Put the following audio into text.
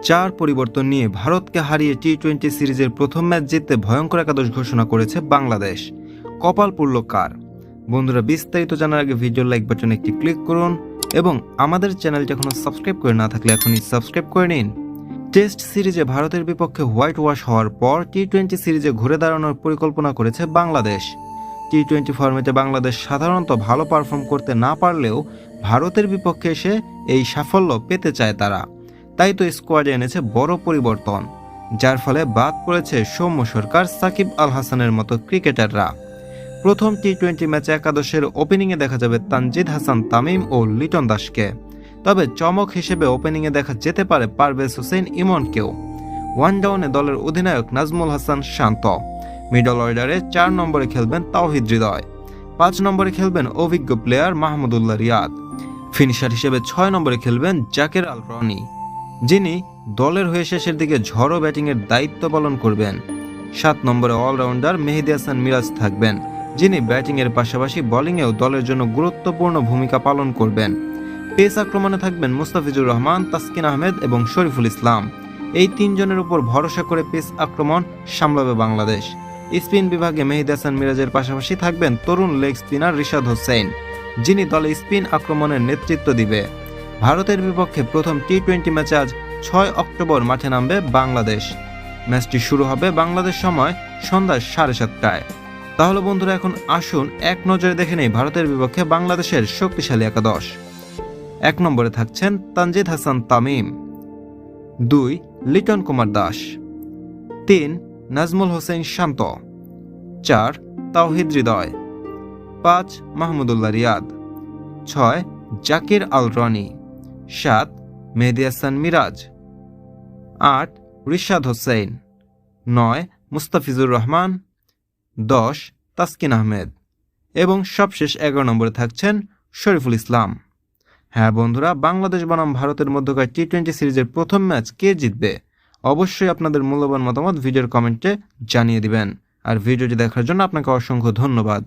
4 পরিবর্তন নিয়ে ভারতকে হারিয়ে টি-20 সিরিজের প্রথম ম্যাচ জিততে ভয়ঙ্কর একাদশ ঘোষণা করেছে বাংলাদেশ। কপাল পুড়ল কার? বন্ধুরা, বিস্তারিত জানার আগে ভিডিওর লাইক বাটনে একটি ক্লিক করুন এবং আমাদের চ্যানেলটি এখনো সাবস্ক্রাইব করে না থাকলে এখনই সাবস্ক্রাইব করে নিন। টেস্ট সিরিজে ভারতের বিপক্ষে হোয়াইট ওয়াশ হওয়ার পর টি-20 সিরিজে ঘুরে দাঁড়ানোর পরিকল্পনা করেছে বাংলাদেশ। টি-20 ফরম্যাটে বাংলাদেশ সাধারণত ভালো পারফর্ম করতে না পারলেও ভারতের বিপক্ষে এসে এই সাফল্য পেতে চায় তারা। তাই তো স্কোয়াডে এনেছে বড় পরিবর্তন, যার ফলে বাদ পড়েছে সৌম্য সরকার, সাকিব আল হাসানের মতো ক্রিকেটাররা। প্রথম টি-20 ম্যাচে একাদশের ওপেনিংয়ে দেখা যাবে তানজিদ হাসান তামিম ও লিটন দাসকে। তবে চমক হিসেবে ওপেনিংয়ে দেখা যেতে পারে পারভেজ হোসেন ইমনকেও। ওয়ান ডাউনে দলের অধিনায়ক নাজমুল হাসান শান্ত। মিডল অর্ডারে 4 নম্বরে খেলবেন তাওহিদ হৃদয়। 5 নম্বরে খেলবেন অভিজ্ঞ প্লেয়ার মাহমুদুল্লাহ রিয়াদ। ফিনিশার হিসেবে 6 নম্বরে খেলবেন জাকের আল রনি, যিনি দলের হয়ে শেষের দিকে ঝড়ো ব্যাটিংয়ের দায়িত্ব পালন করবেন। 7 নম্বরে অলরাউন্ডার মেহেদী হাসান মিরাজ থাকবেন, যিনি ব্যাটিংয়ের পাশাপাশি বোলিংয়েও দলের জন্য গুরুত্বপূর্ণ ভূমিকা পালন করবেন। পেস আক্রমণে থাকবেন মুস্তাফিজুর রহমান, তাসকিন আহমেদ এবং শরীফুল ইসলাম। এই 3 জনের উপর ভরসা করে পেস আক্রমণ সামলাবে বাংলাদেশ। স্পিন বিভাগে মেহেদী হাসান মিরাজের পাশাপাশি থাকবেন তরুণ লেগ স্পিনার রিশাদ হোসেন, যিনি দলে স্পিন আক্রমণের নেতৃত্ব দিবে। ভারতের বিপক্ষে প্রথম টি-20 ম্যাচে আজ 6 অক্টোবর মাঠে নামবে বাংলাদেশ। ম্যাচটি শুরু হবে বাংলাদেশ সময় সন্ধ্যা 7:30টায়। তাহলে বন্ধুরা, এখন আসুন এক নজরে দেখে নেই ভারতের বিপক্ষে বাংলাদেশের শক্তিশালী একাদশ। 1 নম্বরে থাকছেন তানজিদ হাসান তামিম, 2 লিটন কুমার দাস, 3 নাজমুল হোসেন শান্ত, 4 তাওহিদ হৃদয়, 5 মাহমুদুল্লাহ রিয়াদ, 6 জাকির আল রনি, 7 মেহেদী হাসান মিরাজ, 8 রিশাদ হোসেন, 9 মুস্তাফিজুর রহমান, 10 তাসকিন আহমেদ এবং সবশেষ 11 নম্বরে থাকছেন শরীফুল ইসলাম। হ্যাঁ বন্ধুরা, বাংলাদেশ বনাম ভারতের মধ্যকার টি-20 সিরিজের প্রথম ম্যাচ কে জিতবে? অবশ্যই আপনাদের মূল্যবান মতামত ভিডিওর কমেন্টে জানিয়ে দিবেন। আর ভিডিওটি দেখার জন্য আপনাকে অসংখ্য ধন্যবাদ।